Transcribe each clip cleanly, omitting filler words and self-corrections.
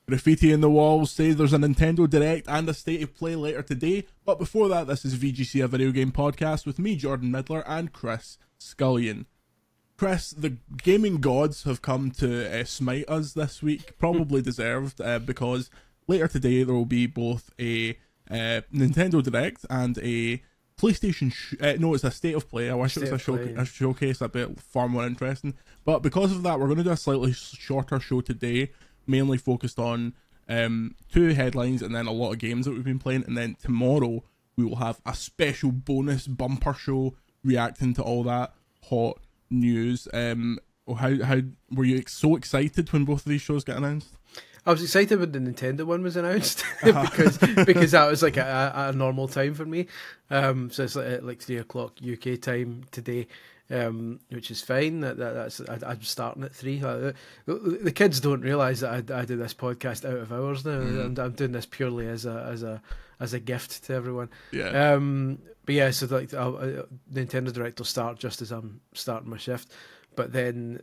Graffiti in the walls say there's a Nintendo Direct and a State of Play later today. But before that, this is VGC, a video game podcast with me, Jordan Midler, and Chris Scullion. Chris, the gaming gods have come to smite us this week, probably deserved, because later today there will be both a Nintendo Direct and a PlayStation. No, it's a State of Play. I wish it was a showcase. That'd be far more interesting. But because of that, we're going to do a slightly shorter show today, mainly focused on 2 headlines and then a lot of games that we've been playing. And then tomorrow we will have a special bonus bumper show reacting to all that hot news. How were you so excited when both of these shows get announced? I was excited when the Nintendo one was announced because that was like a normal time for me. So it's like 3 o'clock UK time today, which is fine. I'm starting at 3. The kids don't realise that I do this podcast out of hours now. I'm doing this purely as a gift to everyone. Yeah. But yeah, so like Nintendo Direct will start just as I'm starting my shift, but then.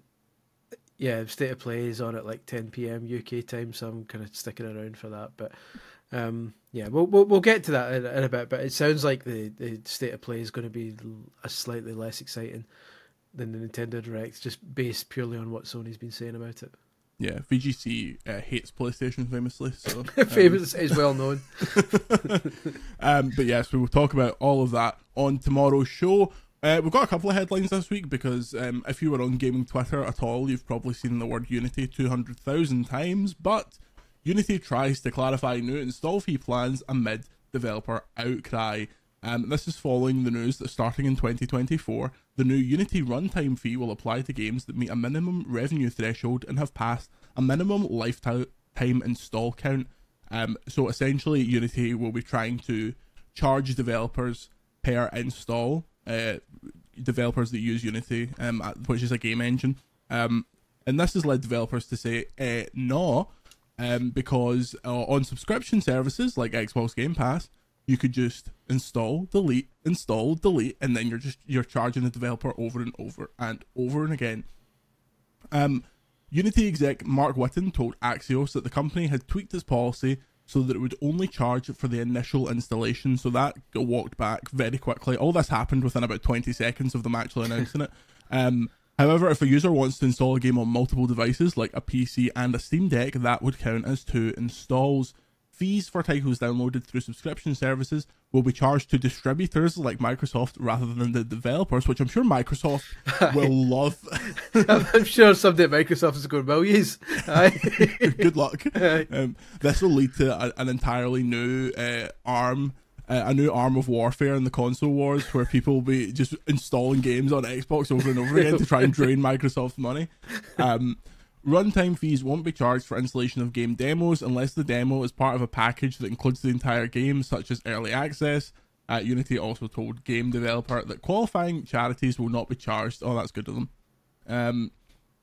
Yeah, State of Play is on at like 10 PM UK time, so I'm kind of sticking around for that. But yeah, we'll get to that in a bit. But it sounds like the State of Play is going to be a slightly less exciting than the Nintendo Direct, just based purely on what Sony's been saying about it. Yeah, VGC hates PlayStation famously, so famous is well known. But yes, we will talk about all of that on tomorrow's show. We've got a couple of headlines this week because if you were on gaming Twitter at all, you've probably seen the word Unity 200,000 times, but Unity tries to clarify new install fee plans amid developer outcry. This is following the news that starting in 2024, the new Unity runtime fee will apply to games that meet a minimum revenue threshold and have passed a minimum lifetime install count. So essentially, Unity will be trying to charge developers per install. Developers that use Unity, which is a game engine, and this has led developers to say no, because on subscription services like Xbox Game Pass, you could just install, delete, and then you're charging the developer over and over and over and again. Unity exec Mark Whitten told Axios that the company had tweaked its policy so that it would only charge for the initial installation, so that got walked back very quickly. All this happened within about 20 seconds of them actually announcing it. However, if a user wants to install a game on multiple devices, like a PC and a Steam Deck, that would count as 2 installs. Fees for titles downloaded through subscription services will be charged to distributors like Microsoft rather than the developers, which I'm sure Microsoft will love. I'm sure someday Microsoft is going, well, yes. Good luck. This will lead to an entirely new arm of warfare in the console wars, where people will be just installing games on Xbox over and over again to try and drain Microsoft's money. Runtime fees won't be charged for installation of game demos unless the demo is part of a package that includes the entire game, such as early access. Unity also told game developer that qualifying charities will not be charged. Oh, that's good of them.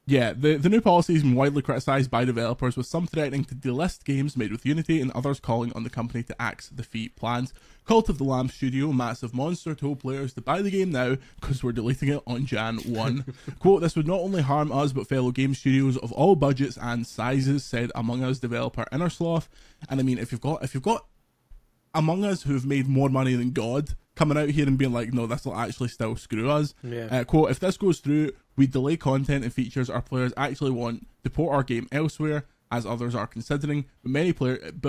Yeah, the new policy has been widely criticised by developers, with some threatening to delist games made with Unity and others calling on the company to axe the fee plans. Cult of the Lamb studio Massive Monster told players to buy the game now because we're deleting it on Jan 1. Quote, this would not only harm us but fellow game studios of all budgets and sizes, said Among Us developer Innersloth. And I mean, if you've got Among Us who've made more money than God coming out here and being like, no, this will actually still screw us. Yeah. Quote, if this goes through, we delay content and features our players actually want to port our game elsewhere, as others are considering, but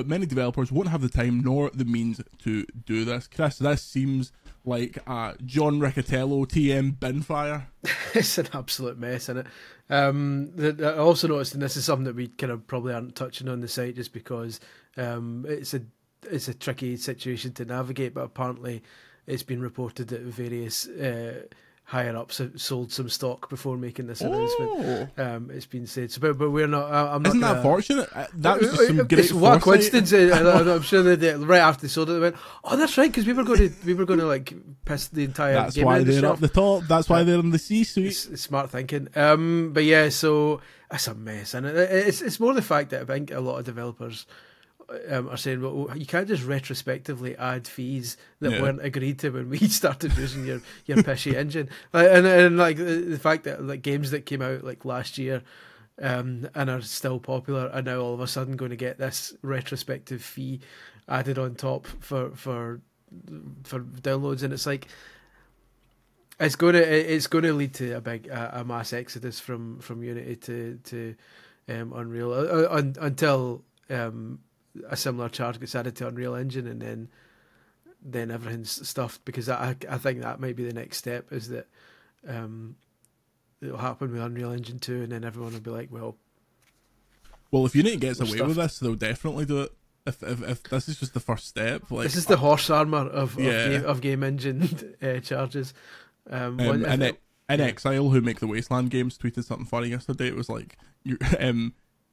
many developers won't have the time nor the means to do this. Chris, this seems like a John Riccatello TM bin fire. It's an absolute mess, isn't it? I also noticed, and this is something that we kind of probably aren't touching on the site just because it's a tricky situation to navigate, but apparently it's been reported that various higher ups have sold some stock before making this announcement. It's been said, so, but we're not. I'm not. Isn't that fortunate? That was just some great It's what a foresight. coincidence. I'm sure that right after they sold it, they went, "Oh, that's right," because we were going to like piss the entire. That's game why industry they're off. up the top. That's why they're in the C-suite. It's smart thinking. But yeah, so it's a mess, and it's more the fact that I think a lot of developers are saying, well, you can't just retrospectively add fees that weren't agreed to when we started using your pishy engine. And like the fact that like games that came out like last year and are still popular, are now all of a sudden going to get this retrospective fee added on top for downloads, and it's like it's going to lead to a mass exodus from Unity to Unreal until a similar charge gets added to Unreal Engine, and then everything's stuffed, because I think that might be the next step, is that it'll happen with Unreal Engine 2, and then everyone will be like, well, if Unity gets away with this, they'll definitely do it. If this is just the first step, like, this is the horse armor of game engine charges. In Exile, who make the Wasteland games, tweeted something funny yesterday. It was like,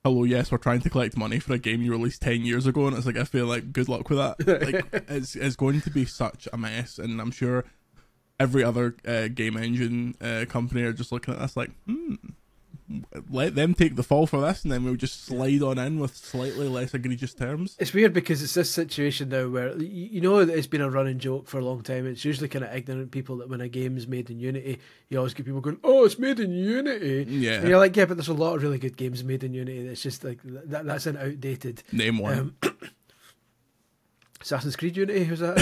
hello, yes, we're trying to collect money for a game you released 10 years ago, and it's like, I feel like, good luck with that. Like, it's going to be such a mess, and I'm sure every other game engine company are just looking at this like, let them take the fall for this, and then we'll just slide on in with slightly less egregious terms. It's weird, because it's this situation now where, you know, it's been a running joke for a long time. It's usually kind of ignorant people that when a game is made in Unity, you always get people going, oh, it's made in Unity. Yeah. And you're like, yeah, but there's a lot of really good games made in Unity. It's just like, that's an outdated... Name one. Assassin's Creed Unity, was that?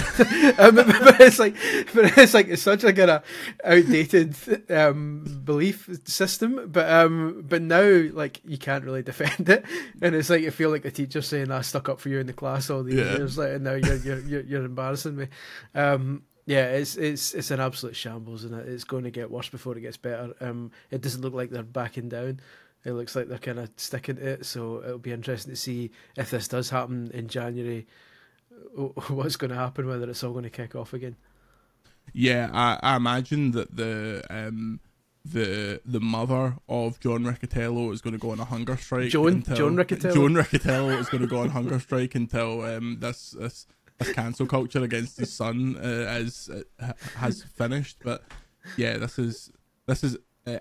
but it's such like an outdated belief system. But now, like, you can't really defend it, and it's like, you feel like the teacher saying, "I stuck up for you in the class all these years," like, and now you're embarrassing me. It's an absolute shambles, and it's going to get worse before it gets better. It doesn't look like they're backing down. It looks like they're kind of sticking to it. So it'll be interesting to see if this does happen in January, what's going to happen, whether it's all going to kick off again. Yeah, I imagine that the mother of John Riccatello is going to go on a hunger strike. John Riccatello? John Riccatello is going to go on hunger strike until this cancel culture against his son has finished. But yeah, this is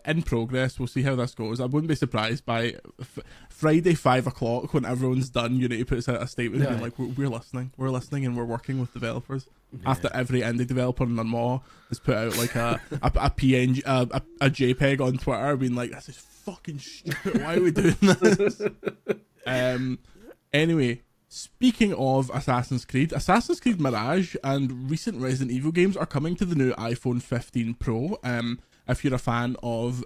in progress. We'll see how this goes. I wouldn't be surprised by Friday 5 o'clock, when everyone's done, Unity puts out a statement being like, we're listening and we're working with developers. After every indie developer in Armagh has put out like a PNG, a JPEG on Twitter being like, this is fucking stupid, why are we doing this? Anyway, speaking of Assassin's Creed Mirage and recent Resident Evil games are coming to the new iPhone 15 Pro. If you're a fan of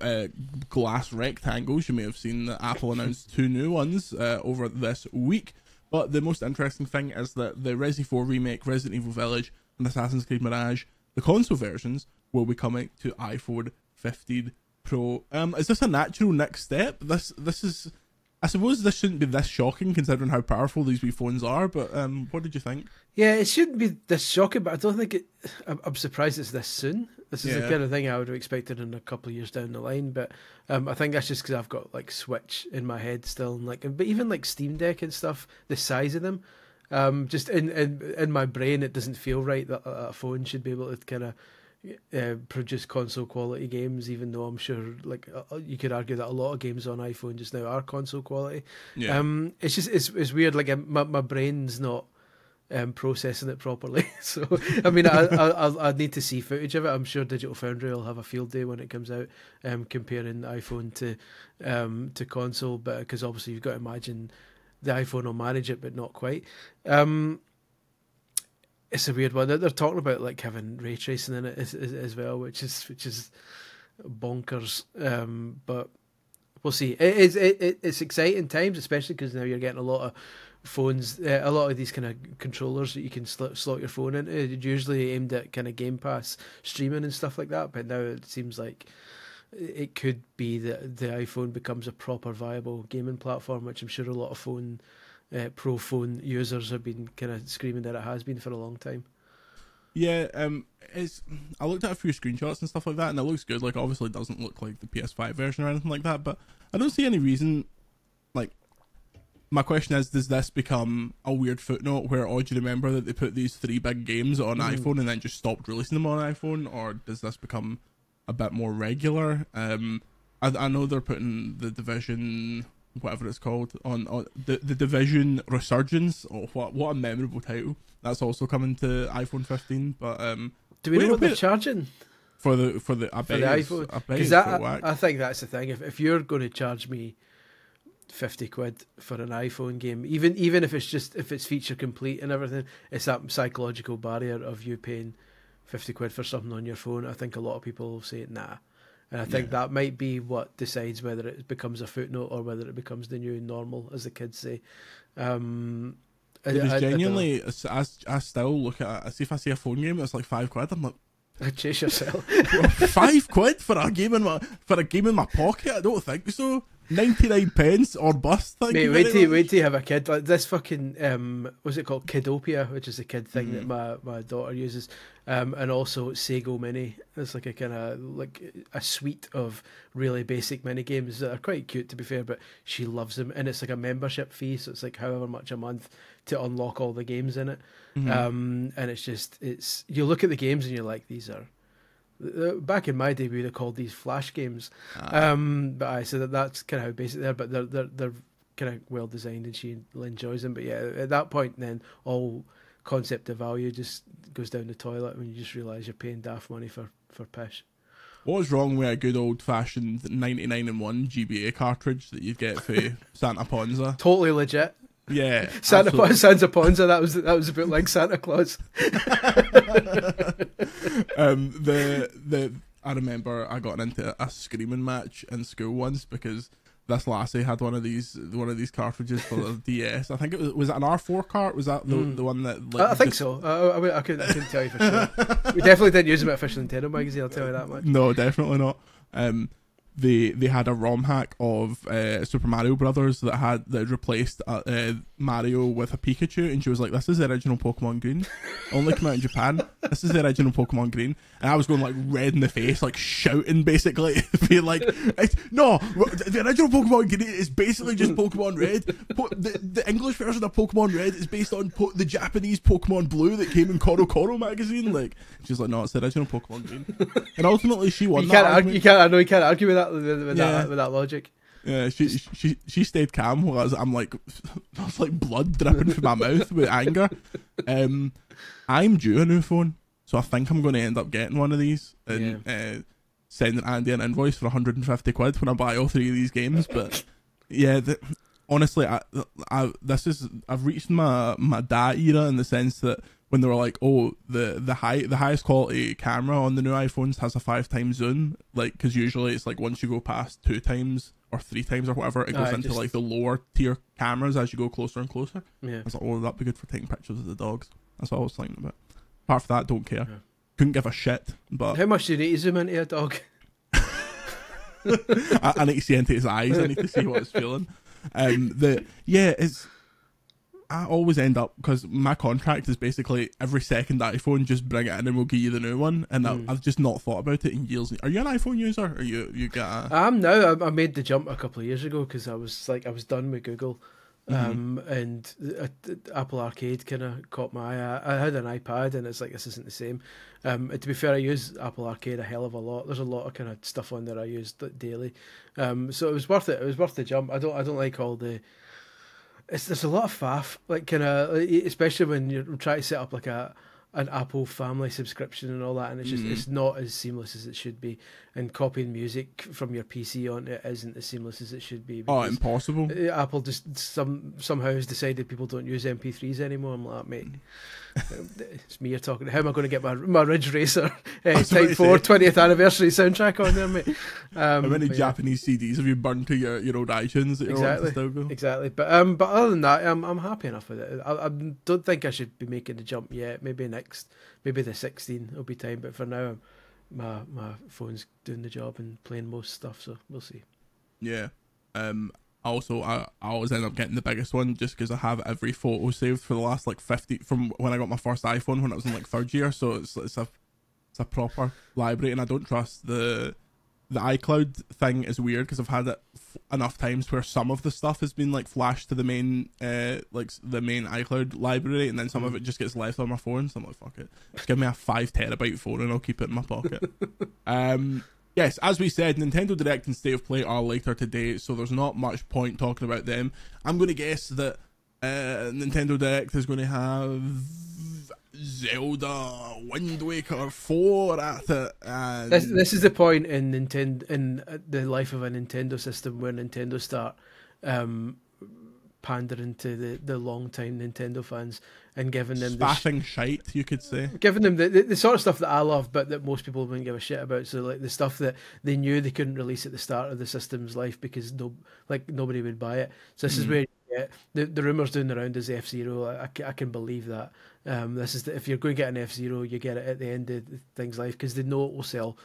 glass rectangles, you may have seen that Apple announced 2 new ones over this week. But the most interesting thing is that the Resi 4 remake, Resident Evil Village, and Assassin's Creed Mirage, the console versions, will be coming to iPhone 15 Pro. Is this a natural next step? This is... I suppose this shouldn't be this shocking considering how powerful these wee phones are, but what did you think? Yeah, it shouldn't be this shocking, but I don't think I'm surprised it's this soon. This is the kind of thing I would have expected in a couple of years down the line, but I think that's just because I've got like Switch in my head still, and but even like Steam Deck and stuff, the size of them, just in my brain, it doesn't feel right that a phone should be able to kind of produce console quality games, even though I'm sure like you could argue that a lot of games on iPhone just now are console quality. It's just it's weird, like my brain's not processing it properly. So I mean, I'd need to see footage of it. I'm sure Digital Foundry will have a field day when it comes out, comparing iPhone to console, but because obviously you've got to imagine the iPhone will manage it but not quite. It's a weird one. They're talking about like having ray tracing in it as well, which is bonkers. But we'll see. It's exciting times, especially because now you're getting a lot of phones, a lot of these kind of controllers that you can slot your phone into. It's usually aimed at kind of Game Pass streaming and stuff like that. But now it seems like it could be that the iPhone becomes a proper viable gaming platform, which I'm sure a lot of pro phone users have been kind of screaming that it has been for a long time. Yeah, I looked at a few screenshots and stuff like that, and it looks good. Like, obviously it doesn't look like the PS5 version or anything like that, but I don't see any reason. Like, my question is, does this become a weird footnote where, oh, do you remember that they put these 3 big games on iPhone and then just stopped releasing them on iPhone, or does this become a bit more regular? I know they're putting the Division, whatever it's called, on the Division Resurgence. Oh, what a memorable title! That's also coming to iPhone 15. But do we know what they're charging for the iPhone? Because I think that's the thing. If you're going to charge me £50 for an iPhone game, even if it's feature complete and everything, it's that psychological barrier of you paying £50 for something on your phone. I think a lot of people will say nah, and I think that might be what decides whether it becomes a footnote or whether it becomes the new normal, as the kids say. Because genuinely, I still look at it. If I see a phone game that's like £5, I'm like, chase yourself. £5 for a game in my pocket? I don't think so. 99p or bust. Mate, wait till you have a kid. Like this fucking what's it called? Kidopia, which is a kid thing that my daughter uses, and also Sego Mini. It's like a kind of like a suite of really basic mini games that are quite cute, to be fair, but she loves them, and it's like a membership fee, so it's like however much a month to unlock all the games in it. And it's you look at the games and you're like, these are. Back in my day, we would have called these flash games, but I said that's kind of how basic they are. But they're kind of well designed, and she enjoys them. But yeah, at that point, then all concept of value just goes down the toilet when you just realise you're paying daft money for pish. What's wrong with a good old fashioned 99-1 GBA cartridge that you'd get for Santa Ponza? Totally legit. Yeah, Santa Ponza. That was a bit like Santa Claus. I remember I got into a screaming match in school once because this lassie had one of these cartridges for the DS. I think it was it an R4 cart? Was that the one that? Like, I think so. I couldn't tell you for sure. We definitely didn't use them at Official Nintendo magazine. I'll tell you that much. No, definitely not. They had a ROM hack of Super Mario Brothers that had replaced Mario with a Pikachu, and she was like, "This is the original Pokemon Green. Only came out in Japan. This is the original Pokemon Green." And I was going like red in the face, like shouting, basically, being like, "No, the original Pokemon Green is basically just Pokemon Red. The English version of Pokemon Red is based on the Japanese Pokemon Blue that came in Koro Koro magazine." Like, she's like, "No, it's the original Pokemon Green." And ultimately, she won. You can't argue with that. With that logic. Yeah, she stayed calm while I was like blood dripping from my mouth with anger. I'm due a new phone, so I think I'm going to end up getting one of these and sending Andy an invoice for £150 when I buy all 3 of these games. But yeah, honestly, I've reached my dad era in the sense that when they were like, oh, the highest quality camera on the new iPhones has a 5x zoom, like, because usually it's like once you go past 2 times or 3 times or whatever, it goes into like the lower tier cameras as you go closer and closer. Yeah. I was like, oh, that'd be good for taking pictures of the dogs. That's what I was thinking about. Apart from that, don't care. Yeah. Couldn't give a shit. But how much do you need to zoom into a dog? I need to see into his eyes. I need to see what it's feeling. I always end up, because my contract is basically every second iPhone, just bring it in and we'll give you the new one. And I've just not thought about it in years. Are you an iPhone user? Or you got? Now. I made the jump a couple of years ago because I was done with Google, and Apple Arcade kind of caught my eye. I had an iPad, and it's like, this isn't the same. To be fair, I use Apple Arcade a hell of a lot. There's a lot of kind of stuff on there I use daily, so it was worth it. It was worth the jump. I don't like all the. There's a lot of faff, like kind of, especially when you're trying to set up like an Apple family subscription and all that, and it's just it's not as seamless as it should be. And copying music from your PC onto it isn't as seamless as it should be. Oh, impossible! Apple just somehow has decided people don't use MP3s anymore. I'm like, mate, it's me you're talking to. How am I going to get my Ridge Racer Type 4 20th anniversary soundtrack on there, mate? How many Japanese CDs have you burned to your old iTunes that exactly, still go? Exactly. But other than that, I'm happy enough with it. I don't think I should be making the jump yet. Maybe the 16 will be time. But for now, my phone's doing the job and playing most stuff, so we'll see. Yeah. Also, I always end up getting the biggest one just because I have every photo saved for the last like 50 from when I got my first iPhone when I was in like 3rd year. So it's a proper library, and I don't trust the iCloud thing is weird because I've had it enough times where some of the stuff has been like flashed to the main the main iCloud library, and then some of it just gets left on my phone. So I'm like, fuck it, just give me a 5 terabyte phone and I'll keep it in my pocket. Yes, as we said, Nintendo Direct and State of Play are later today, so there's not much point talking about them. I'm going to guess that Nintendo Direct is going to have Zelda Wind Waker 4 at it. And this is the point in the life of a Nintendo system where Nintendo start pandering to the long-time Nintendo fans and giving them spaffing shite, you could say. Giving them the sort of stuff that I love, but that most people wouldn't give a shit about. So like the stuff that they knew they couldn't release at the start of the system's life because nobody would buy it. So this is where you get the rumours doing around is F-Zero. I can believe that. This is if you're going to get an F-Zero, you get it at the end of the thing's life because they know it will sell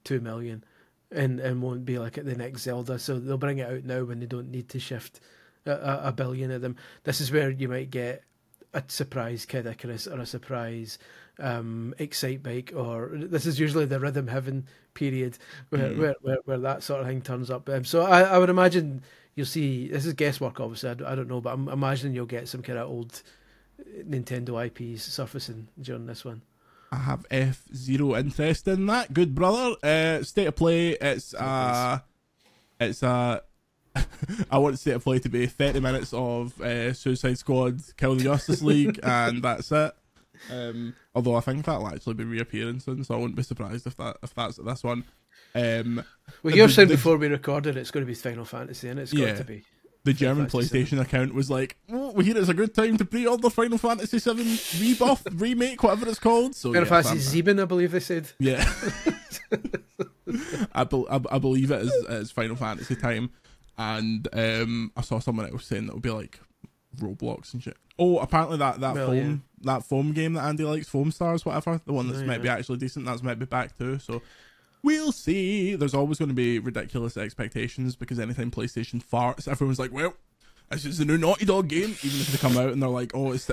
2 million and won't be like at the next Zelda. So they'll bring it out now when they don't need to shift a billion of them. This is where you might get a surprise Kid Icarus or a surprise Excite Bike, or this is usually the Rhythm Heaven period where that sort of thing turns up. So I would imagine you'll see, this is guesswork obviously, I don't know, but I'm imagining you'll get some kind of old Nintendo IPs surfacing during this one. I have F-Zero interest in that, good brother. State of Play, it's I want State of Play to be 30 minutes of Suicide Squad, Kill the Justice League, and that's it. Although I think that'll actually be reappearing soon, so I wouldn't be surprised if that's this one. Well, you were saying before we recorded it's going to be Final Fantasy, and it's got to be. The German PlayStation account was like, "Oh, we hear it's a good time to pre-order Final Fantasy VII Rebuff, remake, whatever it's called." So Final Fantasy 7, I believe they said. Yeah, I believe it is Final Fantasy time, and I saw someone else saying that would be like Roblox and shit. Oh, apparently that foam game that Andy likes, Foam Stars, whatever, the one that's maybe actually decent, that's maybe back too. So. We'll see. There's always going to be ridiculous expectations because anytime PlayStation farts, everyone's like, well, this is the new Naughty Dog game, even if they come out and they're like, oh, it's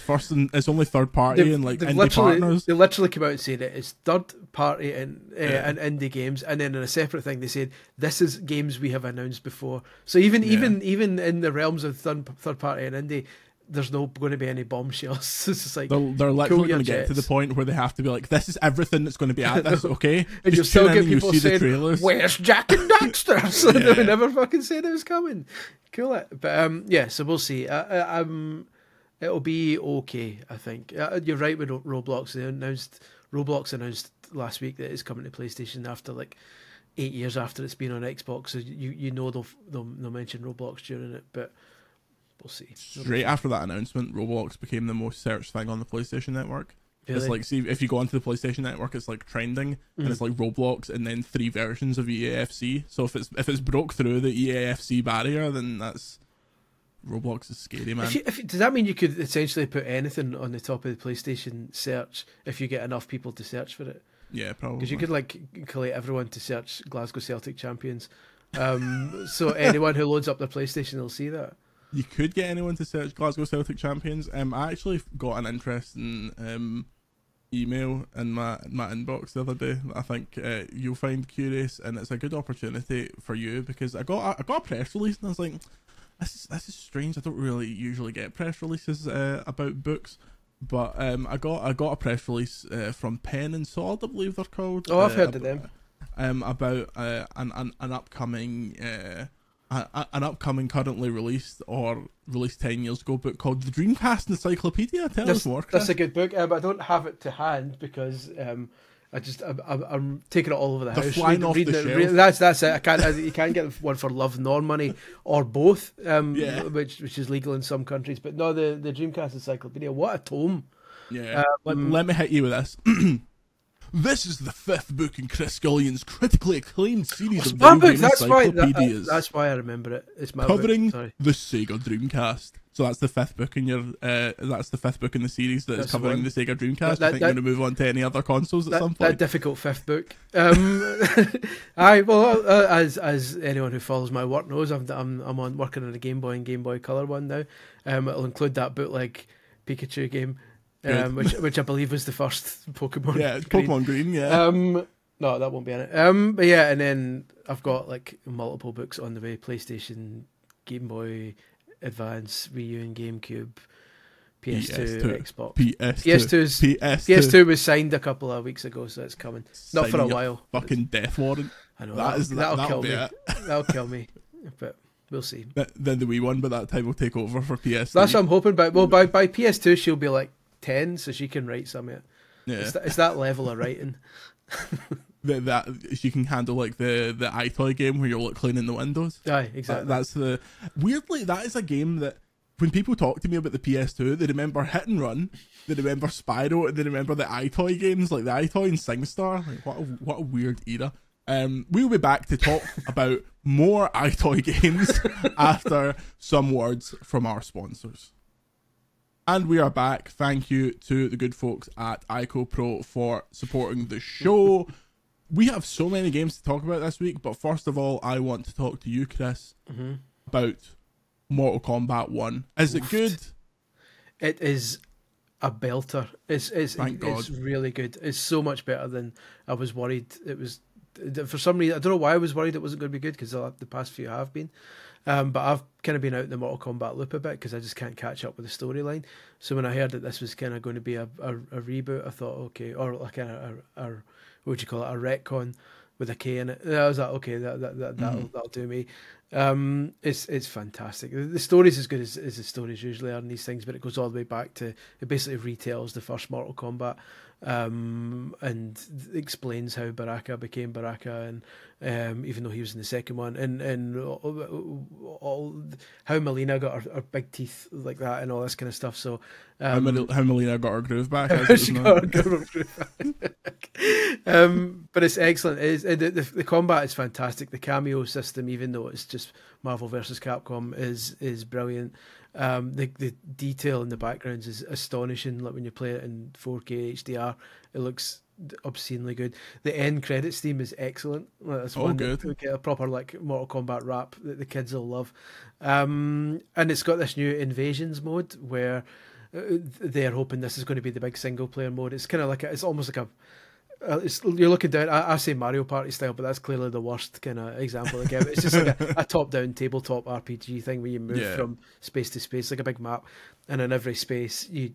first and it's only third party and like indie partners. They literally come out and said it's third party and indie games, and then in a separate thing they said this is games we have announced before. So even in the realms of third party and indie, there's no going to be any bombshells. It's just like they're literally going to get to the point where they have to be like, this is everything that's going to be at this, okay? And you'll still get people saying, where's Jack and Daxter? So they never fucking said it was coming. Cool it. But so we'll see. It'll be okay, I think. You're right with Roblox. Roblox announced last week that it's coming to PlayStation after like 8 years after it's been on Xbox. So you know they'll mention Roblox during it, but we'll see. Straight after that announcement, Roblox became the most searched thing on the PlayStation Network. Really? It's like, see, if you go onto the PlayStation Network, it's like trending, and it's like Roblox, and then 3 versions of EAFC. So if it's broke through the EAFC barrier, then that's Roblox is scary, man. Does that mean you could essentially put anything on the top of the PlayStation search if you get enough people to search for it? Yeah, probably. Because you could like collate everyone to search Glasgow Celtic champions. So anyone who loads up their PlayStation will see that. You could get anyone to search Glasgow Celtic champions. I actually got an interesting email in my inbox the other day that I think you'll find curious, and it's a good opportunity for you because I got a press release and I was like, this is strange. I don't really usually get press releases about books, but I got a press release from Pen and Sword, I believe they're called. Oh, I've heard of them. About an upcoming. An upcoming, currently released or released 10 years ago book called The Dreamcast Encyclopedia. Tell us more, Chris. That's a good book, but I don't have it to hand because I'm taking it all over the house. Flying off the shelf. That's it. You can't get one for love nor money or both, which is legal in some countries. But no, the Dreamcast Encyclopedia. What a tome! Yeah. Let me hit you with this. This is the 5th book in Chris Scullion's critically acclaimed series of video game encyclopedias. That's why I remember it. It's my covering book, the Sega Dreamcast. So that's the 5th book in your. That's the 5th book in the series that is covering the Sega Dreamcast. I think you're going to move on to any other consoles at some point. That difficult 5th book. As anyone who follows my work knows, I'm working on a Game Boy and Game Boy Color one now. It'll include that bootleg Pikachu game. Which I believe was the first Pokemon. Yeah, Pokemon Green. Yeah. No, that won't be in it. But yeah, and then I've got like multiple books on the way: PlayStation, Game Boy Advance, Wii U, and GameCube, PS2, Xbox. PS2 was signed a couple of weeks ago, so it's coming. Not for a while. Fucking death warrant. I know that'll kill me. That'll kill me. But we'll see. Then the Wii one, but that time will take over for PS2. That's what I'm hoping. But by PS2, she'll be like 10, so she can write some of it. Yeah. It's that level of writing. that you can handle like the iToy game where you're like cleaning the windows. Aye, exactly. That's the weirdly that is a game that when people talk to me about the PS2, they remember Hit and Run, they remember Spyro, and they remember the iToy games like the iToy and SingStar. Like what a weird era. We'll be back to talk about more iToy games after some words from our sponsors. And we are back. Thank you to the good folks at iCo Pro for supporting the show. We have so many games to talk about this week, but first of all, I want to talk to you, Chris, about Mortal Kombat 1. Is it good? It is a belter. It's really good. It's so much better than I was worried it was. For some reason, I don't know why I was worried it wasn't going to be good, because the past few have been. But I've kind of been out in the Mortal Kombat loop a bit because I just can't catch up with the storyline. So when I heard that this was kind of going to be a reboot, I thought, okay, or like a what would you call it, a retcon with a K in it. I was like, okay, that'll do me. It's fantastic. The story's as good as the stories usually are in these things, but it goes all the way back to, it basically retells the first Mortal Kombat, and explains how Baraka became Baraka, and even though he was in the second one, and all how Melina got her big teeth like that and all this kind of stuff. So how Melina got her groove back. She got her groove back. But it's excellent. The combat is fantastic. The cameo system, even though it's just Marvel versus Capcom, is brilliant. The detail in the backgrounds is astonishing. Like when you play it in 4K HDR, it looks obscenely good. The end credits theme is excellent. That's one good. That get a proper like Mortal Kombat rap that the kids will love. And it's got this new invasions mode where they're hoping this is going to be the big single player mode. It's kind of like it's almost like a you're looking down. I say Mario Party style, but that's clearly the worst kind of example of the game. It's just like a top-down tabletop RPG thing where you move from space to space, like a big map, and in every space you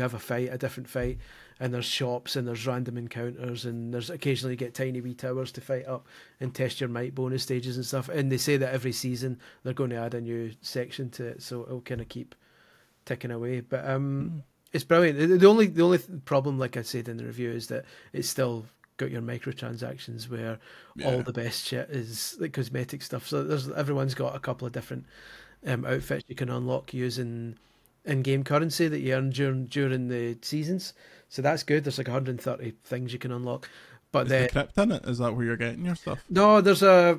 have a different fight, and there's shops and there's random encounters, and there's occasionally you get tiny wee towers to fight up and test your might bonus stages and stuff. And they say that every season they're going to add a new section to it, so it'll kind of keep ticking away. But it's brilliant. The only problem, like I said in the review, is that it's still got your microtransactions where all the best shit is like cosmetic stuff. So everyone's got a couple of different outfits you can unlock using in-game currency that you earn during the seasons. So that's good. There's like 130 things you can unlock. But is the crypt in it? Is that where you're getting your stuff? No, there's a.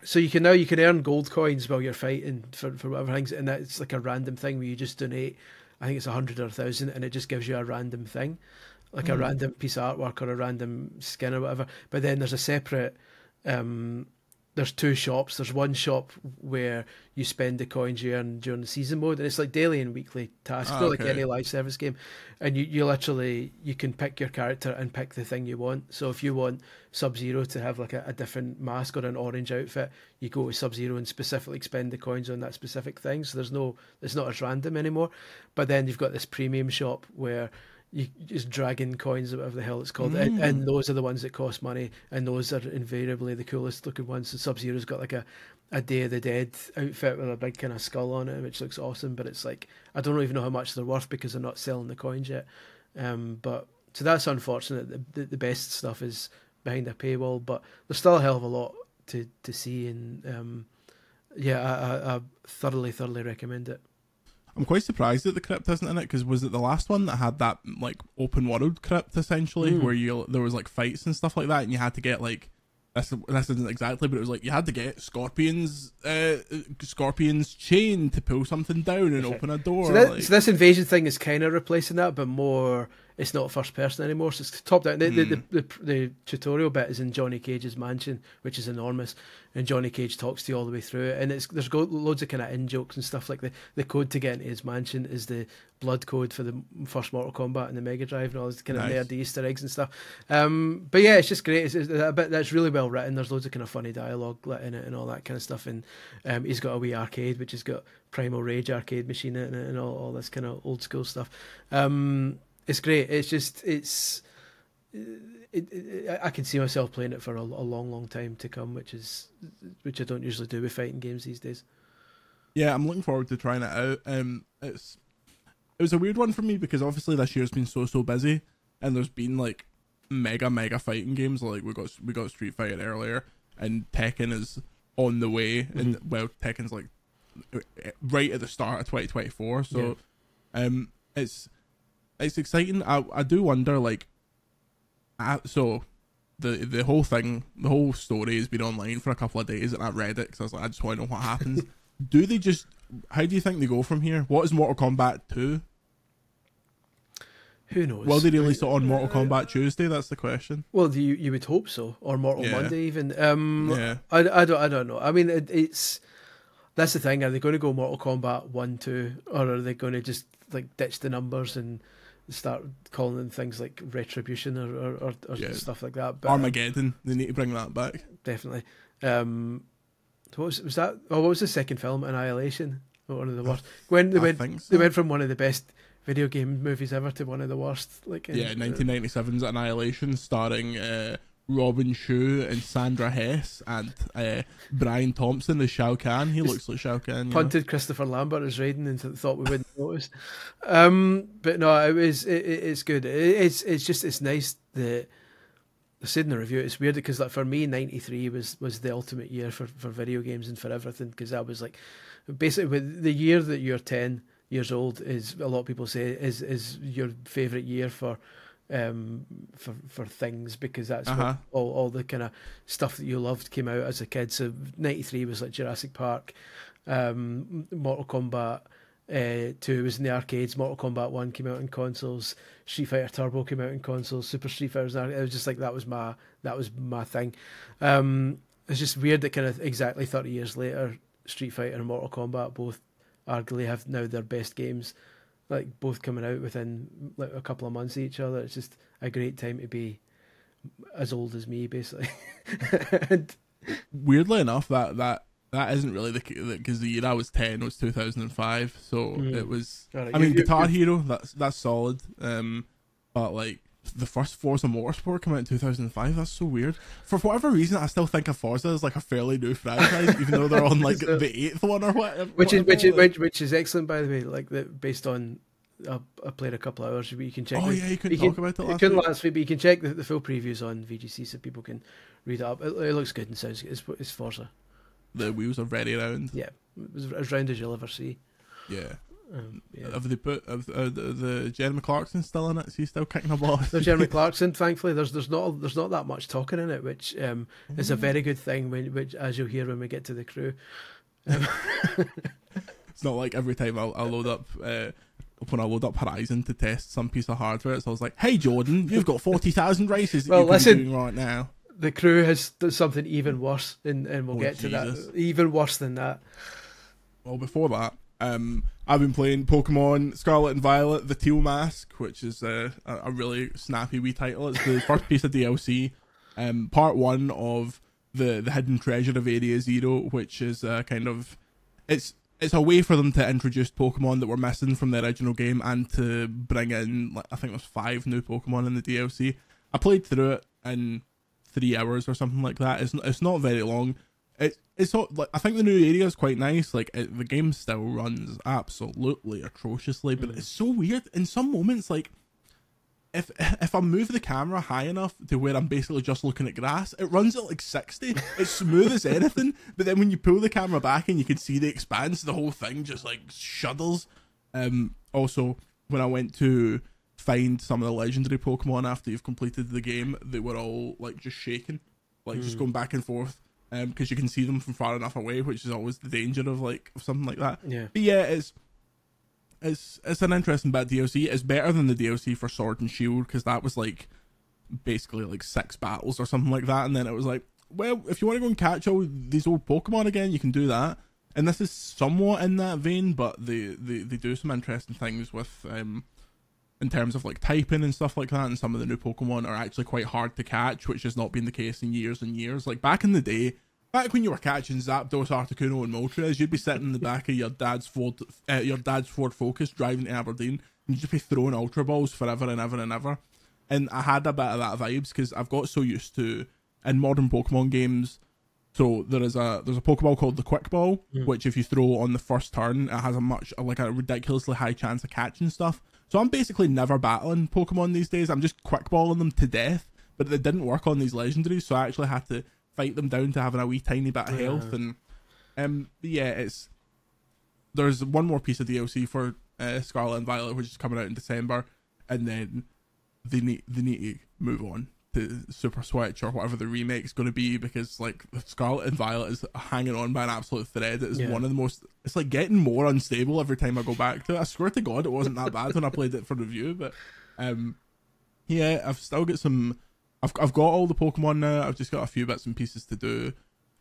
So you can earn gold coins while you're fighting for whatever things, and that's like a random thing where you just donate. I think it's 100 or 1,000, and it just gives you a random thing, like a random piece of artwork or a random skin or whatever. But then there's a separate, there's two shops. There's one shop where you spend the coins you earn during the season mode, and it's like daily and weekly tasks, like any live service game. And you literally, you can pick your character and pick the thing you want. So if you want Sub-Zero to have like a different mask or an orange outfit, you go with Sub-Zero and specifically spend the coins on that specific thing. So it's not as random anymore. But then you've got this premium shop where you just drag in coins or whatever the hell it's called, and those are the ones that cost money, and those are invariably the coolest looking ones. So Sub-Zero's got like a Day of the Dead outfit with a big kind of skull on it, which looks awesome, but it's like I don't even know how much they're worth because they're not selling the coins yet. But so that's unfortunate. The best stuff is behind a paywall, but there's still a hell of a lot to see, and I thoroughly recommend it. I'm quite surprised that the crypt isn't in it, because was it the last one that had that like open world crypt essentially, where there was like fights and stuff like that, and you had to get like this isn't exactly, but it was like you had to get Scorpion's chain to pull something down and open a door. So this invasion thing is kind of replacing that, but more. It's not first person anymore, so it's top down. The tutorial bit is in Johnny Cage's mansion, which is enormous, and Johnny Cage talks to you all the way through it. And there's loads of kind of in jokes and stuff, like the code to get into his mansion is the blood code for the first Mortal Kombat and the Mega Drive and all this kind of nerdy Easter eggs and stuff. But yeah, it's just great. It's a bit that's really well written. There's loads of kind of funny dialogue in it and all that kind of stuff. And he's got a wee arcade which has got Primal Rage arcade machine in it and all this kind of old school stuff. It's great. It's just I can see myself playing it for a long time to come, which I don't usually do with fighting games these days. Yeah, I'm looking forward to trying it out. It was a weird one for me because obviously this year's been so busy, and there's been like mega fighting games. Like we got Street Fighter earlier, and Tekken is on the way, and well, Tekken's like right at the start of 2024. So, it's exciting. I do wonder, like, so the whole thing, the whole story has been online for a couple of days, and I read it because I was like, I just want to know what happens. How do you think they go from here? What is Mortal Kombat 2? Who knows? Will they release it on Mortal Kombat Tuesday? That's the question. Well, you would hope so, or Mortal Monday even. Yeah. I don't know. I mean, it's that's the thing. Are they going to go Mortal Kombat 1, 2, or are they going to just like ditch the numbers and start calling them things like Retribution or stuff like that? But, Armageddon. They need to bring that back. Definitely. What was that? Oh, what was the second film? Annihilation. One of the worst. When they went from one of the best video game movies ever to one of the worst. 1997's Annihilation, starring Robin Shou and Sandra Hess and Brian Thompson as Shao Kahn. He looks like Shao Kahn. Punted Christopher Lambert as Raiden and thought we wouldn't notice. But no, it's good. It's nice that I said in the review, it's weird because like for me, 93 was the ultimate year for video games and for everything, because that was like basically the year that you're 10 years old is, a lot of people say, is your favourite year for things, because that's when all the kind of stuff that you loved came out as a kid. So 93 was like Jurassic Park, Mortal Kombat 2 was in the arcades, Mortal Kombat 1 came out in consoles, Street Fighter Turbo came out in consoles, Super Street Fighter was it was just like that was my thing. It's just weird that kind of exactly 30 years later, Street Fighter and Mortal Kombat both arguably have now their best games, like both coming out within like a couple of months of each other. It's just a great time to be as old as me, basically. And weirdly enough, that isn't really because the year I was 10 was 2005, so it was. Right, I mean, Guitar Hero, that's solid. But like the first Forza Motorsport came out in 2005. That's so weird. For whatever reason, I still think of Forza as like a fairly new franchise, even though they're on like the 8th one or whatever. Which is excellent, by the way. Like based on. I played a couple of hours, but you can check. Oh yeah, you couldn't talk about it last week. Last week, but you can check the full previews on VGC so people can read it up. It looks good and sounds good. It's Forza. The wheels are very round. Yeah, it was as round as you'll ever see. Yeah. Have they put the Jeremy Clarkson still in it? Is he still kicking a ball? So Jeremy Clarkson, thankfully, there's not that much talking in it, which is a very good thing. Which as you'll hear when we get to the crew. It's not like every time I'll load up. When I load up Horizon to test some piece of hardware, so I was like, "Hey Jordan, you've got 40,000 races that you're doing right now." The crew has done something even worse, and we'll get to that. Even worse than that. Well, before that, I've been playing Pokemon Scarlet and Violet: The Teal Mask, which is a really snappy wee title. It's the first piece of DLC, part 1 of the Hidden Treasure of Area Zero, which is kind of it's a way for them to introduce Pokemon that were missing from the original game and to bring in, like, I think there's 5 new Pokemon in the DLC. I played through it in 3 hours or something like that. It's not very long. It's not, like, I think the new area is quite nice. Like the game still runs absolutely atrociously, but it's so weird. In some moments, like if I move the camera high enough to where I'm basically just looking at grass, it runs at like 60. It's smooth as anything. But then when you pull the camera back and you can see the expanse, the whole thing just like shudders. Also, when I went to find some of the legendary Pokemon after you've completed the game, they were all like just shaking, like just going back and forth. Because you can see them from far enough away, which is always the danger of something like that. Yeah. But yeah, it's an interesting bit of DLC. It's better than the DLC for Sword and Shield, because that was like basically like 6 battles or something like that, and then it was like, well, if you want to go and catch all these old Pokemon again, you can do that. And this is somewhat in that vein, but they do some interesting things with in terms of like typing and stuff like that, and some of the new Pokemon are actually quite hard to catch, which has not been the case in years and years. Like back in the day, back when you were catching Zapdos, Articuno and Moltres, you'd be sitting in the back of your dad's Ford Focus driving to Aberdeen, and you'd just be throwing Ultra Balls forever and ever and ever. And I had a bit of that vibes because I've got so used to, in modern Pokemon games, so there's a Pokeball called the Quick Ball, which if you throw on the first turn, it has a ridiculously high chance of catching stuff. So I'm basically never battling Pokemon these days. I'm just quick balling them to death. but it didn't work on these legendaries, so I actually had to fight them down to having a wee tiny bit of health. And there's one more piece of DLC for Scarlet and Violet, which is coming out in December, and then they need to move on to Super Switch or whatever the remake's going to be, because like Scarlet and Violet is hanging on by an absolute thread. It is one of the most. It's like getting more unstable every time I go back to it. I swear to God, it wasn't that bad when I played it for review, but I've still got some. I've got all the Pokemon now. I've just got a few bits and pieces to do.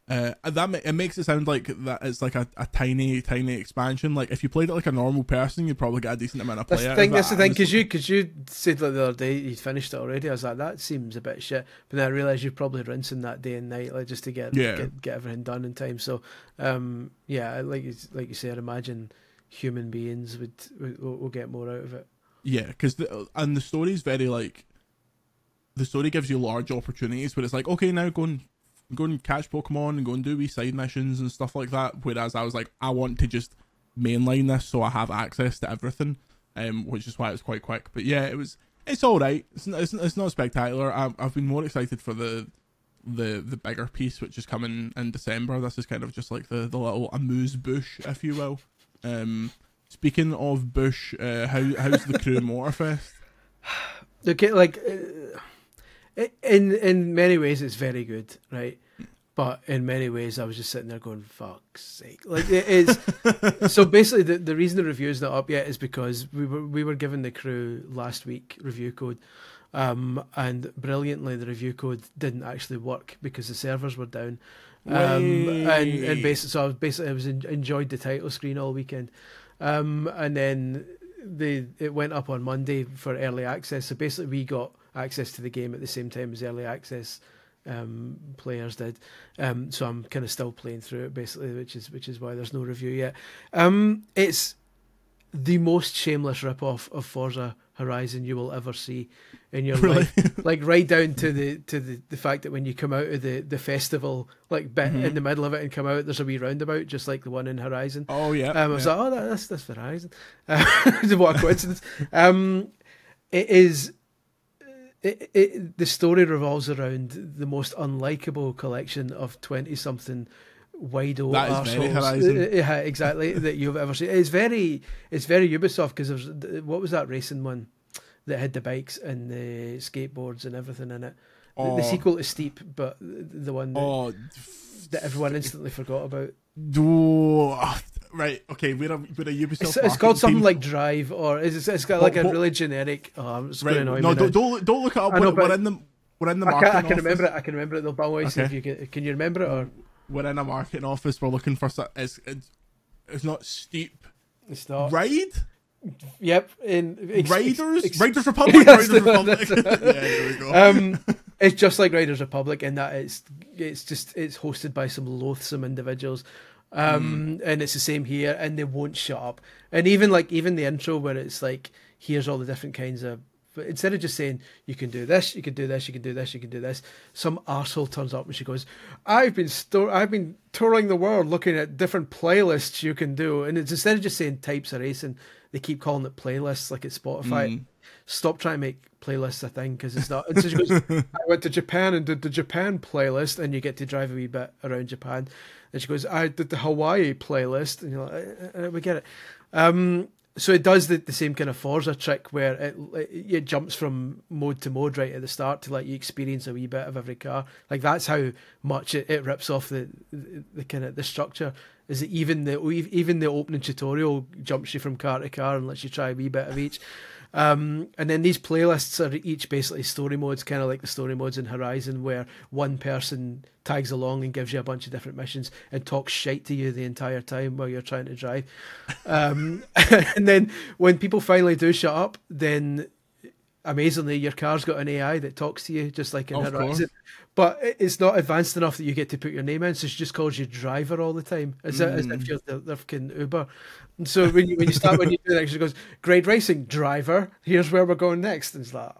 It makes it sound like that it's like a tiny expansion. Like if you played it like a normal person, you'd probably get a decent amount of play. That's the thing, because you said like the other day you'd finished it already. I was like, that seems a bit shit, but then I realised you're probably rinsing that day and night, like just to get everything done in time. So like you say, I'd imagine human beings will get more out of it. Yeah, because the story's very like, the story gives you large opportunities, but it's like, okay, now go and catch Pokemon and go and do wee side missions and stuff like that. Whereas I was like, I want to just mainline this so I have access to everything, which is why it was quite quick. But yeah, it's all right. It's not spectacular. I've been more excited for the bigger piece, which is coming in December. This is kind of just like the little amuse bush, if you will. Speaking of bush, how's the crew Motorfest? Okay, like in many ways it's very good, right? But in many ways I was just sitting there going, fuck's sake. Like it is. So basically the reason the review's not up yet is because we were given the crew last week review code, and brilliantly the review code didn't actually work because the servers were down. And basically I was enjoyed the title screen all weekend, and then it went up on Monday for early access. So basically we got access to the game at the same time as early access players did. So I'm kind of still playing through it basically, which is why there's no review yet. It's the most shameless rip-off of Forza Horizon you will ever see in your life. Like right down to the fact that when you come out of the festival like bit in the middle of it and come out, there's a wee roundabout just like the one in Horizon. Oh yeah. I was like, that's Horizon. What a coincidence. It is. The story revolves around the most unlikable collection of 20-something wide-o arseholes. Yeah, exactly, that you've ever seen. It's very Ubisoft, because what was that racing one that had the bikes and the skateboards and everything in it? The sequel to Steep, but the one that everyone instantly forgot about. Right, okay, we're a Ubisoft. It's called something like Drive, or it's got like a really generic. It's going to annoy me. No, don't look it up. We're in the marketing office. I can remember it though. But okay. If you can you remember it, or we're in a marketing office. We're looking for it's not Steep. It's not Ride. Yep, Riders Republic. Riders Republic. Yeah, there we go. It's just like Riders Republic in that it's hosted by some loathsome individuals. And it's the same here, and they won't shut up. And even the intro where it's like, here's all the different kinds of, but instead of just saying you can do this, you can do this, you can do this, you can do this, some arsehole turns up and she goes, I've been touring the world looking at different playlists you can do, and it's instead of just saying types of racing, they keep calling it playlists like it's Spotify. Stop trying to make playlists a thing, because it's not. And so she goes, I went to Japan and did the Japan playlist, and you get to drive a wee bit around Japan. And she goes, I did the Hawaii playlist, and you're like, we get it. So it does the same kind of Forza trick where it jumps from mode to mode right at the start to let you experience a wee bit of every car. Like that's how much it rips off the kind of the structure. Is that even the opening tutorial jumps you from car to car and lets you try a wee bit of each. And then these playlists are each basically story modes, kind of like the story modes in Horizon, where one person tags along and gives you a bunch of different missions and talks shite to you the entire time while you're trying to drive. And then when people finally do shut up, then amazingly your car's got an AI that talks to you just like in Horizon. But it's not advanced enough that you get to put your name in, so she just calls you driver all the time, as if you're the fucking Uber. And so when you do that, she goes, great racing, driver, here's where we're going next. And it's like,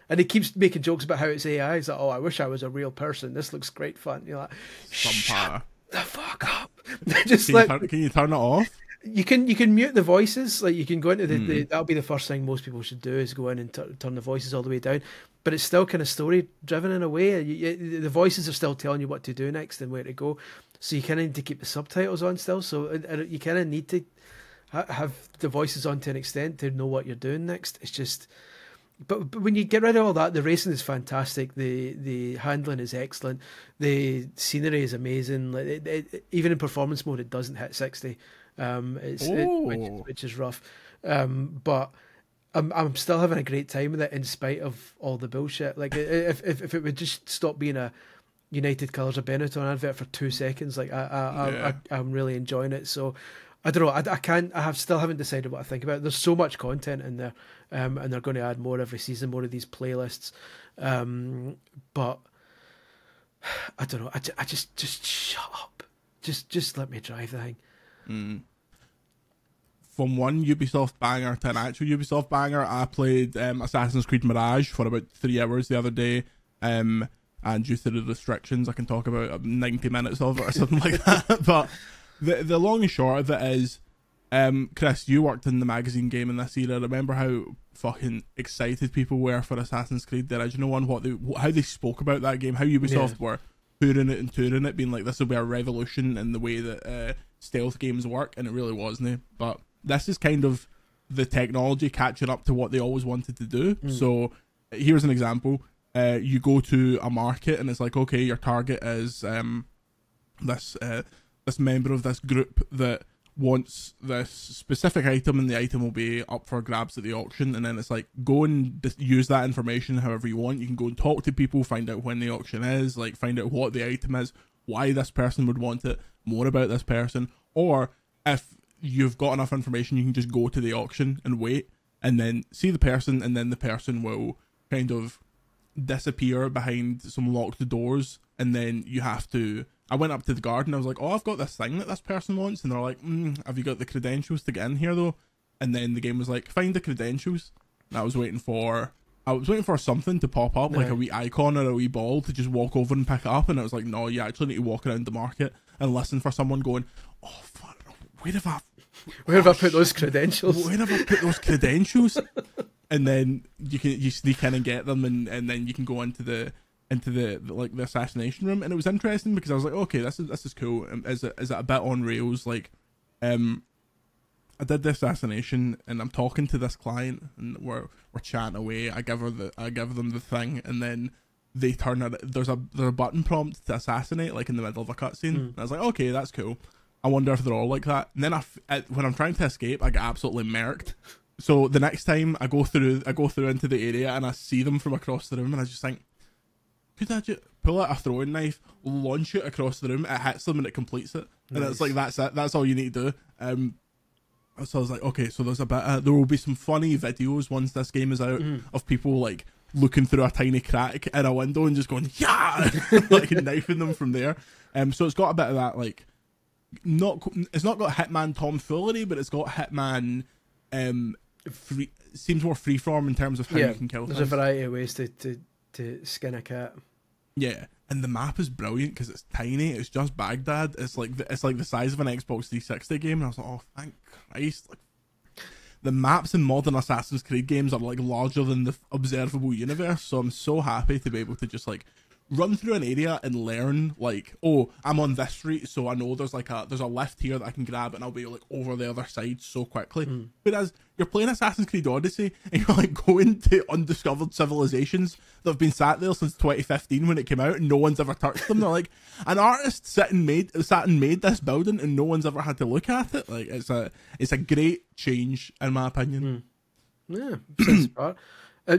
and it keeps making jokes about how it's AI. It's like, I wish I was a real person. This looks great fun. You're like, shut the fuck up. Just can you turn it off? You can mute the voices, like you can go into the that'll be the first thing most people should do is go in and turn the voices all the way down. But it's still kind of story driven in a way. The voices are still telling you what to do next and where to go. So you kind of need to keep the subtitles on still. So you kind of need to have the voices on to an extent to know what you're doing next. It's just, but when you get rid of all that, the racing is fantastic. The handling is excellent. The scenery is amazing. Like even in performance mode, it doesn't hit 60. Which is rough, but I'm still having a great time with it in spite of all the bullshit. Like if it would just stop being a United Colours of Benetton advert for 2 seconds, like I'm really enjoying it. So I don't know. I still haven't decided what I think about it. There's so much content in there, and they're going to add more every season, more of these playlists. But I don't know. I just shut up. Just let me drive the thing. From one Ubisoft banger to an actual Ubisoft banger, I played Assassin's Creed Mirage for about 3 hours the other day, and due to the restrictions I can talk about 90 minutes of it or something like that. But the long and short of it is, Chris, you worked in the magazine game in this era. Remember how fucking excited people were for Assassin's Creed, the original one, how they spoke about that game, how Ubisoft were touring it, being like, this will be a revolution in the way that stealth games work, and it really wasn't. But this is kind of the technology catching up to what they always wanted to do. So here's an example. You go to a market and it's like, okay, your target is this member of this group that wants this specific item, and the item will be up for grabs at the auction. And then it's like, go and use that information however you want. You can go and talk to people, find out when the auction is, like find out what the item is, why this person would want it, more about this person. Or if you've got enough information, you can just go to the auction and wait and then see the person, and then the person will kind of disappear behind some locked doors, and then you have to... I went up to the guard and I was like, oh, I've got this thing that this person wants, and they're like, have you got the credentials to get in here though? And then the game was like, find the credentials. And I was waiting for something to pop up, like a wee icon or a wee ball to just walk over and pick it up, and it was like, no, you actually need to walk around the market and listen for someone going, oh fuck, where have I put those credentials? Where have I put those credentials? And then you sneak in and get them, and then you can go into the like the assassination room. And it was interesting because I was like, okay, this is cool. Is it a bit on rails? Like, I did the assassination and I'm talking to this client and we're chatting away. I give them the thing, and then they turn it. There's a button prompt to assassinate, like in the middle of a cutscene. And I was like, okay, that's cool. I wonder if they're all like that. And then when I'm trying to escape, I get absolutely murked. So the next time I go through into the area and I see them from across the room, and I just think, could I just pull out a throwing knife, launch it across the room, it hits them and it completes it. And it's like, that's it. That's all you need to do. So I was like, okay, so there's there will be some funny videos once this game is out of people like looking through a tiny crack in a window and just going, yeah, like knifing them from there. So it's got a bit of that, like, it's not got Hitman tomfoolery, but it's got Hitman seems more freeform in terms of how you can kill things. There's a variety of ways to skin a cat. Yeah, and the map is brilliant because it's tiny. It's just Baghdad. It's like the size of an Xbox 360 game. And I was like, oh, thank Christ! Like, the maps in modern Assassin's Creed games are like larger than the observable universe. So I'm so happy to be able to just like run through an area and learn, like, oh, I'm on this street, so I know there's a lift here that I can grab, and I'll be like over the other side so quickly. Whereas you're playing Assassin's Creed Odyssey and you're like going to undiscovered civilizations that have been sat there since 2015 when it came out, and no one's ever touched them. They're like, an artist sat and made this building and no one's ever had to look at it. Like, it's a great change in my opinion. Yeah, part.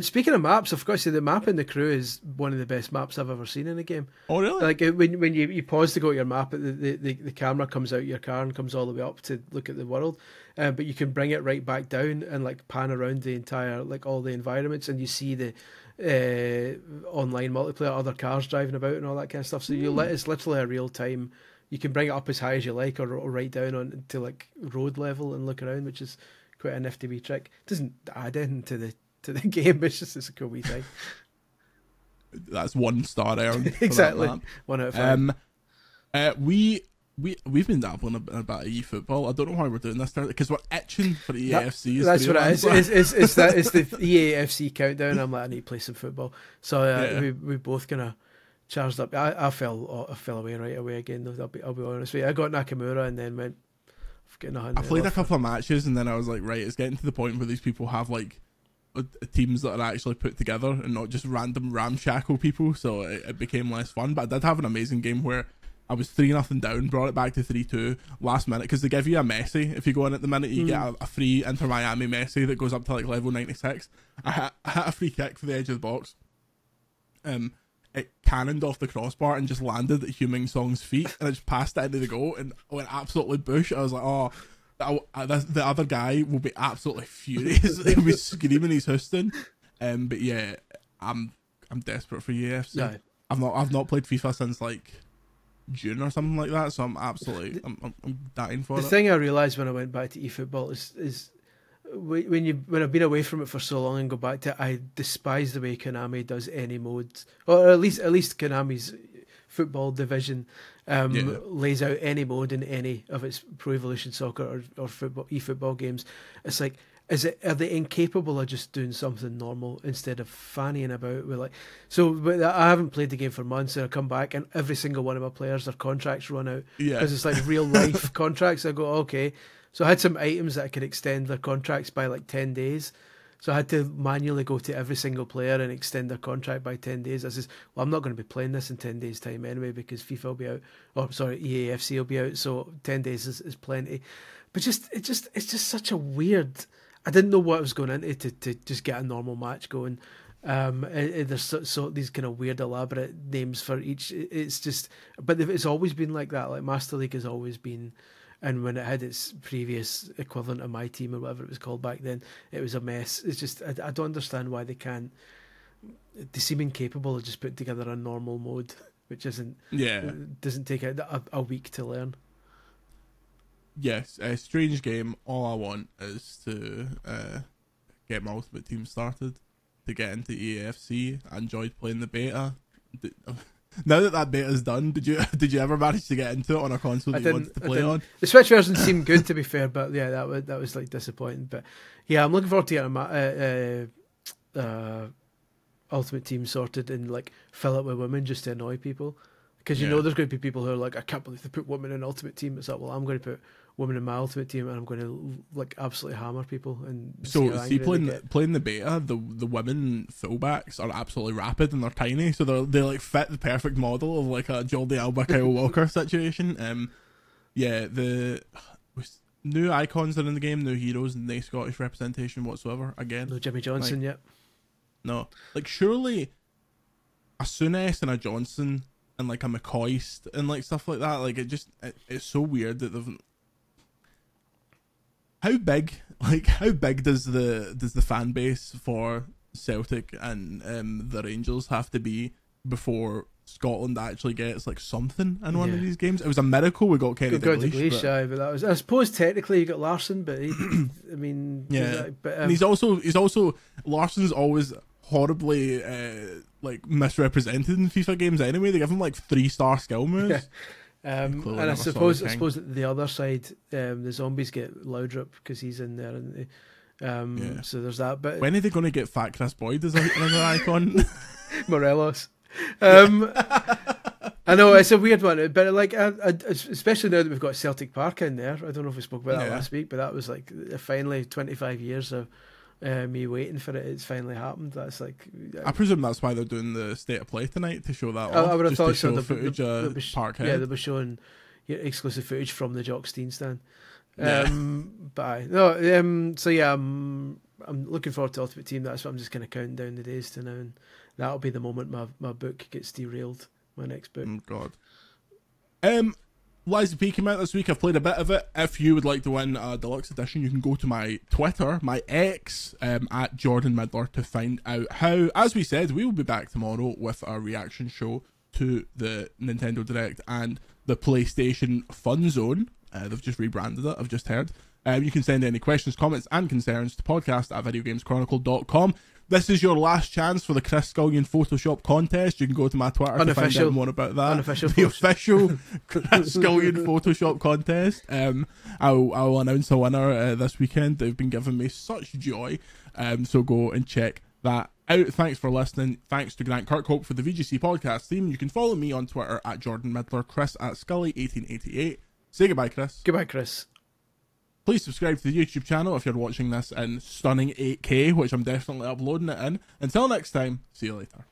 Speaking of maps, I forgot to say the map in The Crew is one of the best maps I've ever seen in a game. Oh, really? Like when you pause to go to your map, the camera comes out of your car and comes all the way up to look at the world, but you can bring it right back down and like pan around the entire, like all the environments, and you see the online multiplayer, other cars driving about and all that kind of stuff. So it's literally a real time. You can bring it up as high as you like, or right down on to like road level and look around, which is quite a nifty wee trick. It doesn't add anything to the game, it's a cool wee thing. That's 1 star earned. Exactly. 1 out of 5. we've been dabbling a bit of eFootball. I don't know why we're doing this because we're itching for EAFC. That's what it is. It's the EAFC countdown. I'm like, I need to play some football. So we both kind of charged up. I fell away right away again. Though I'll be honest with you. I got Nakamura and then went. I played a couple of matches and then I was like, right, it's getting to the point where these people have like teams that are actually put together and not just random ramshackle people. So it became less fun. But I did have an amazing game where I was 3-0 down, brought it back to 3-2 last minute because they give you a Messi. If you go in at the minute, you get a free Inter Miami Messi that goes up to like level 96. I hit a free kick for the edge of the box. It cannoned off the crossbar and just landed at Heung-min Song's feet, and I just passed it into the goal and went absolutely bush. I was like, oh, the other guy will be absolutely furious. He'll be screaming he's Houston. But yeah, I'm desperate for UFC. No. I've not played FIFA since like June or something like that, so I'm absolutely I'm dying for it. The thing I realised when I went back to eFootball is when I've been away from it for so long and go back to it, I despise the way Konami does any modes, or at least Konami's football division lays out any mode in any of its Pro Evolution Soccer or football eFootball games. It's like, are they incapable of just doing something normal instead of fannying about with like? So, but I haven't played the game for months, and I come back and every single one of my players, their contracts run out because it's like real life contracts. I go, okay. So I had some items that I could extend their contracts by like 10 days. So I had to manually go to every single player and extend their contract by 10 days. I says, well, I'm not going to be playing this in 10 days time anyway because FIFA will be out, or sorry, EAFC will be out. So 10 days is plenty. But it's just such a weird. I didn't know what I was going into to just get a normal match going. There's so these kind of weird elaborate names for each. It's just, but it's always been like that. Like Master League has always been, and when it had its previous equivalent of My Team or whatever it was called back then, it was a mess. It's just I don't understand why they can't. They seem incapable of just putting together a normal mode, which doesn't take a week to learn. Yes, a strange game. All I want is to get my Ultimate Team started, to get into EAFC. I enjoyed playing the beta. Now that beta is done, did you ever manage to get into it on a console that you wanted to play on? The Switch version seemed good, to be fair, but yeah, that was like disappointing. But yeah, I'm looking forward to getting Ultimate Team sorted and like fill it with women just to annoy people. Because you know there's going to be people who are like, I can't believe they put women in Ultimate Team. It's like, well, I'm going to put women in my Ultimate Team and I'm going to like absolutely hammer people. And so see, playing the beta, the women fullbacks are absolutely rapid and they're tiny, so they like fit the perfect model of like a Jordi Alba, Kyle Walker situation. The new icons are in the game, new heroes, and no Scottish representation whatsoever. Again, no Jimmy Johnson yet. No, like surely a Souness and a Johnson and like a McCoist and like stuff like that. Like it's so weird that they've. How big does the fan base for Celtic and the Rangers have to be before Scotland actually gets like something in one of these games? It was a miracle we got Kenny Dalglish. But that was, I suppose technically you got Larson, but he, I mean, and he's also Larson's always horribly like misrepresented in FIFA games anyway. They give him like 3-star skill moves. And I suppose the other side, the zombies get Laudrup because he's in there, and so there's that. But when are they going to get Fat Chris Boyd as another icon? Morelos. I know it's a weird one, but like, especially now that we've got Celtic Park in there. I don't know if we spoke about that last week, but that was like finally 25 years of me waiting for it. It's finally happened. That's like, I presume that's why they're doing the state of play tonight, to show that off. I would have thought so. Footage Parkhead. Yeah, they'll be showing exclusive footage from the Jock Stein stand. So yeah, I'm looking forward to Ultimate Team. That's what I'm just kind of counting down the days to now, and that'll be the moment my book gets derailed. My next book. Oh God. Lies of P came out this week. I've played a bit of it. If you would like to win a deluxe edition, you can go to my Twitter, my X, at Jordan Midler, to find out how. As we said, we will be back tomorrow with our reaction show to the Nintendo Direct and the PlayStation Fun Zone. They've just rebranded it, I've just heard. You can send any questions, comments, and concerns to podcast@videogameschronicle.com. This is your last chance for the Chris Scullion Photoshop contest. You can go to my Twitter to find out more about that. The official Chris Scullion Photoshop contest. I'll announce a winner this weekend. They've been giving me such joy. So go and check that out. Thanks for listening. Thanks to Grant Kirkhope for the VGC podcast team. You can follow me on Twitter @JordanMidler, Chris @Scully1888. Say goodbye, Chris. Goodbye, Chris. Please subscribe to the YouTube channel if you're watching this in stunning 8K, which I'm definitely uploading it in. Until next time, see you later.